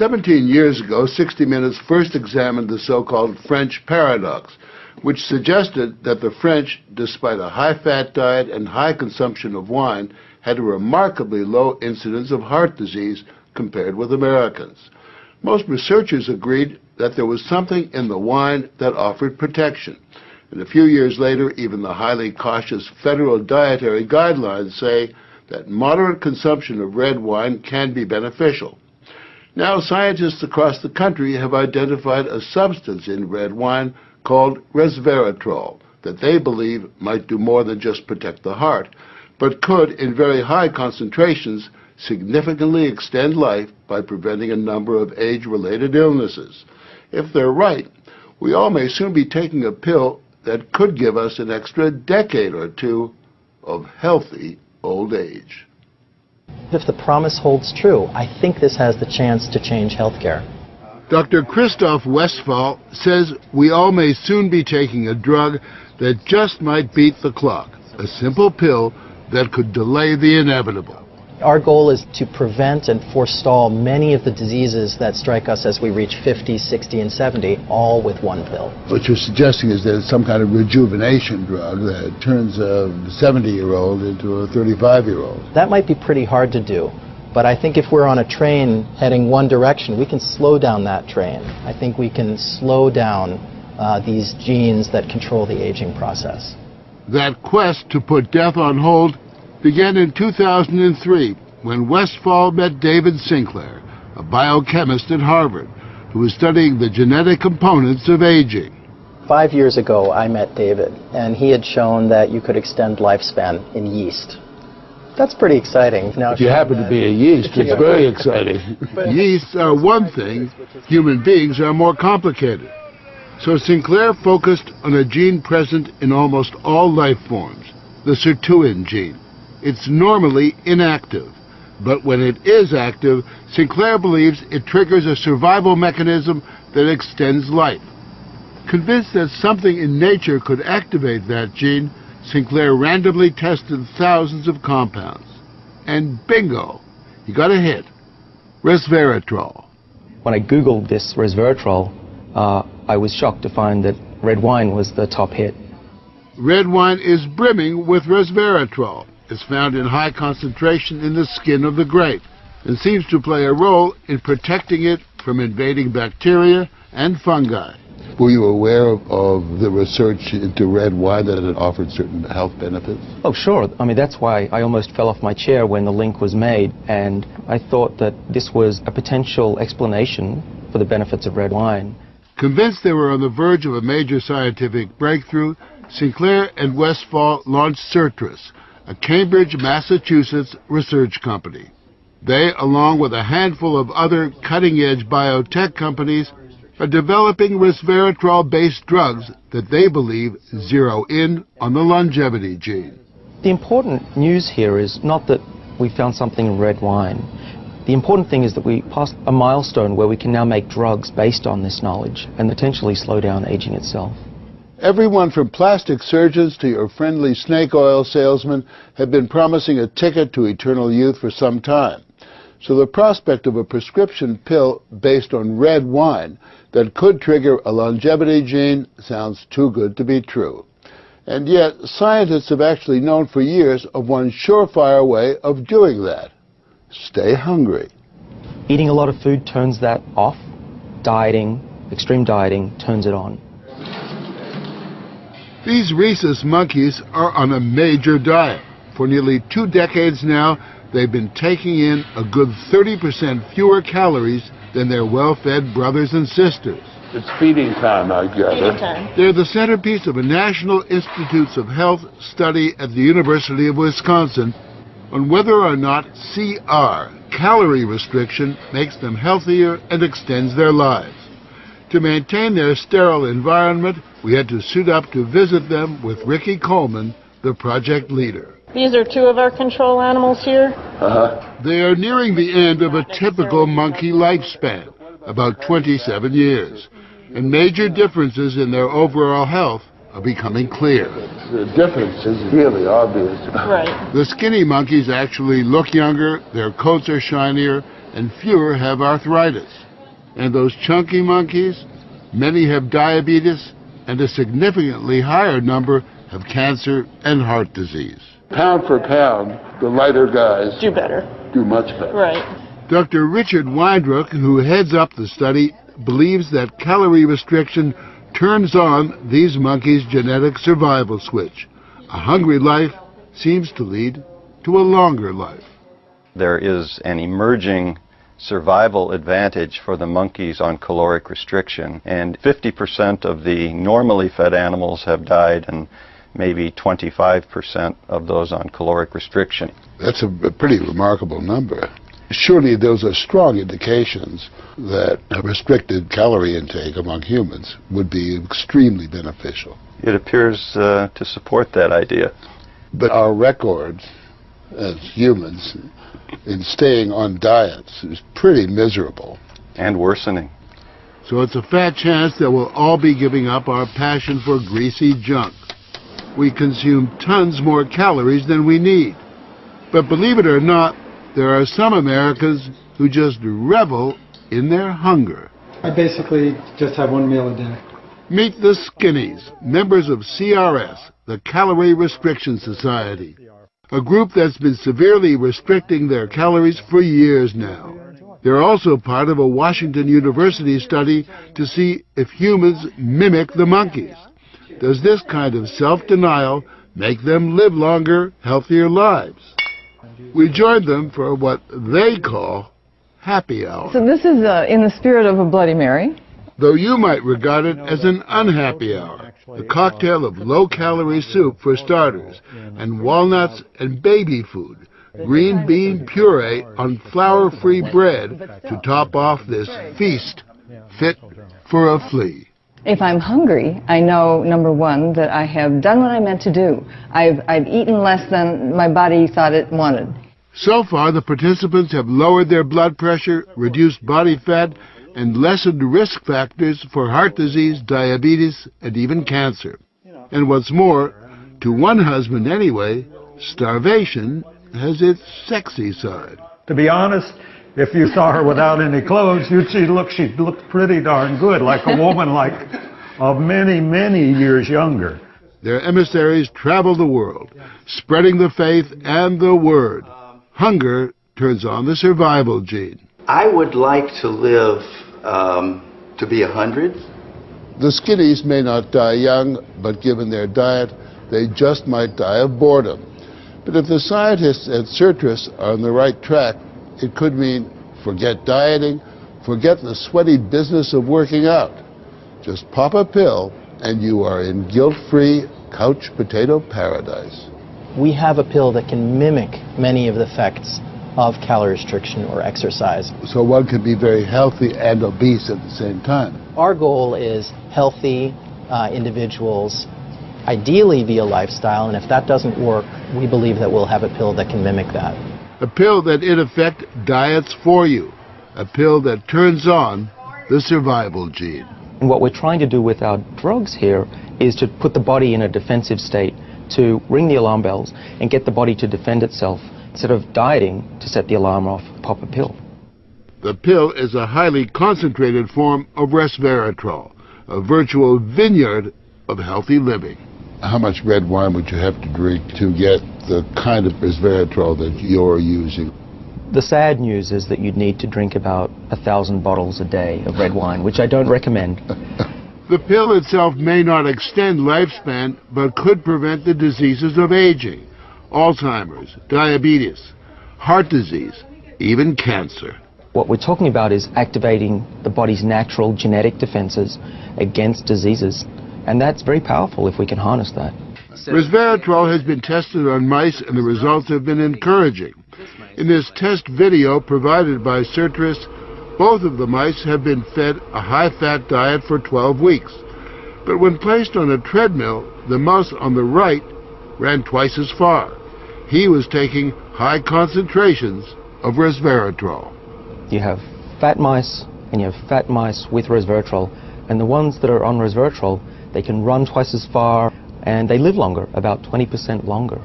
17 years ago, 60 Minutes first examined the so-called French paradox, which suggested that the French, despite a high-fat diet and high consumption of wine, had a remarkably low incidence of heart disease compared with Americans. Most researchers agreed that there was something in the wine that offered protection. And a few years later, even the highly cautious federal dietary guidelines say that moderate consumption of red wine can be beneficial. Now, scientists across the country have identified a substance in red wine called Resveratrol that they believe might do more than just protect the heart, but could, in very high concentrations, significantly extend life by preventing a number of age-related illnesses. If they're right, we all may soon be taking a pill that could give us an extra decade or two of healthy old age. If the promise holds true, I think this has the chance to change healthcare. Dr. Christoph Westphal says we all may soon be taking a drug that just might beat the clock, a simple pill that could delay the inevitable. Our goal is to prevent and forestall many of the diseases that strike us as we reach 50, 60, and 70, all with one pill. What you're suggesting is that it's some kind of rejuvenation drug that turns a 70-year-old into a 35-year-old. That might be pretty hard to do, but I think if we're on a train heading one direction, we can slow down that train. I think we can slow down these genes that control the aging process. That quest to put death on hold began in 2003 when Westphal met David Sinclair, a biochemist at Harvard, who was studying the genetic components of aging. 5 years ago, I met David, and he had shown that you could extend lifespan in yeast. That's pretty exciting. Now, if you happen to be a yeast, it's very exciting. Yeasts are one thing, human beings are more complicated. So Sinclair focused on a gene present in almost all life forms, the sirtuin gene. It's normally inactive, but when it is active, Sinclair believes it triggers a survival mechanism that extends life. Convinced that something in nature could activate that gene, Sinclair randomly tested thousands of compounds. And bingo, he got a hit: Resveratrol. When I Googled this Resveratrol, I was shocked to find that red wine was the top hit. Red wine is brimming with Resveratrol. It's found in high concentration in the skin of the grape and seems to play a role in protecting it from invading bacteria and fungi. Were you aware of the research into red wine that it offered certain health benefits? Oh, sure. I mean, that's why I almost fell off my chair when the link was made, and I thought that this was a potential explanation for the benefits of red wine. Convinced they were on the verge of a major scientific breakthrough, Sinclair and Westphal launched Citrus, a Cambridge, Massachusetts research company. They, along with a handful of other cutting-edge biotech companies, are developing resveratrol-based drugs that they believe zero in on the longevity gene. The important news here is not that we found something in red wine. The important thing is that we passed a milestone where we can now make drugs based on this knowledge and potentially slow down aging itself. Everyone from plastic surgeons to your friendly snake oil salesman have been promising a ticket to eternal youth for some time. So the prospect of a prescription pill based on red wine that could trigger a longevity gene sounds too good to be true. And yet, scientists have actually known for years of one surefire way of doing that. Stay hungry. Eating a lot of food turns that off. Dieting, extreme dieting, turns it on. These rhesus monkeys are on a major diet. For nearly 2 decades now, they've been taking in a good 30% fewer calories than their well-fed brothers and sisters. It's feeding time, I gather. Feeding time. They're the centerpiece of a National Institutes of Health study at the University of Wisconsin on whether or not CR, calorie restriction, makes them healthier and extends their lives. To maintain their sterile environment, we had to suit up to visit them with Ricky Coleman, the project leader. These are 2 of our control animals here. They are nearing the end of a typical monkey lifespan, about 27 years, and major differences in their overall health are becoming clear. The difference is really obvious. Right. The skinny monkeys actually look younger, their coats are shinier, and fewer have arthritis. And those chunky monkeys, many have diabetes, and a significantly higher number have cancer and heart disease. Pound for pound, the lighter guys Do better. do much better. Right. Dr. Richard Weindruck, who heads up the study, believes that calorie restriction turns on these monkeys' genetic survival switch. A hungry life seems to lead to a longer life. There is an emerging survival advantage for the monkeys on caloric restriction, and 50% of the normally fed animals have died, and maybe 25% of those on caloric restriction. That's a pretty remarkable number. Surely those are strong indications that a restricted calorie intake among humans would be extremely beneficial. It appears to support that idea. But our record as humans in staying on diets is pretty miserable. And worsening. So it's a fat chance that we'll all be giving up our passion for greasy junk. We consume tons more calories than we need. But believe it or not, there are some Americans who just revel in their hunger. I basically just have one meal a day. Meet the Skinnies, members of CRS, the Calorie Restriction Society, a group that's been severely restricting their calories for years now. They're also part of a Washington University study to see if humans mimic the monkeys. Does this kind of self-denial make them live longer, healthier lives? We joined them for what they call happy hour. So this is in the spirit of a Bloody Mary. Though you might regard it as an unhappy hour, a cocktail of low-calorie soup for starters, and walnuts and baby food, green bean puree on flour-free bread to top off this feast fit for a flea. If I'm hungry, I know, number one, that I have done what I meant to do. I've eaten less than my body thought it wanted. So far, the participants have lowered their blood pressure, reduced body fat, and lessened risk factors for heart disease, diabetes, and even cancer. And what's more, to one husband anyway, starvation has its sexy side. To be honest, if you saw her without any clothes, she'd look pretty darn good, like a woman of many, many years younger. Their emissaries travel the world, spreading the faith and the word. Hunger turns on the survival gene. I would like to live to be 100. The Skinnies may not die young, but given their diet, they just might die of boredom. But if the scientists at Certris are on the right track, it could mean forget dieting, forget the sweaty business of working out. Just pop a pill and you are in guilt-free couch potato paradise. We have a pill that can mimic many of the effects of calorie restriction or exercise. So one can be very healthy and obese at the same time. Our goal is healthy individuals, ideally via lifestyle, and if that doesn't work, we believe that we'll have a pill that can mimic that. A pill that in effect diets for you. A pill that turns on the survival gene. And what we're trying to do with our drugs here is to put the body in a defensive state, to ring the alarm bells and get the body to defend itself, instead of dieting to set the alarm off, pop a pill. The pill is a highly concentrated form of Resveratrol, a virtual vineyard of healthy living. How much red wine would you have to drink to get the kind of Resveratrol that you're using? The sad news is that you'd need to drink about 1,000 bottles a day of red wine, which I don't recommend. The pill itself may not extend lifespan, but could prevent the diseases of aging, Alzheimer's, diabetes, heart disease, even cancer. What we're talking about is activating the body's natural genetic defenses against diseases, and that's very powerful if we can harness that. Resveratrol has been tested on mice, and the results have been encouraging. In this test video provided by Certris, both of the mice have been fed a high-fat diet for 12 weeks. But when placed on a treadmill, the mouse on the right ran twice as far. He was taking high concentrations of Resveratrol. You have fat mice, and you have fat mice with Resveratrol, and the ones that are on Resveratrol, they can run twice as far, and they live longer, about 20% longer.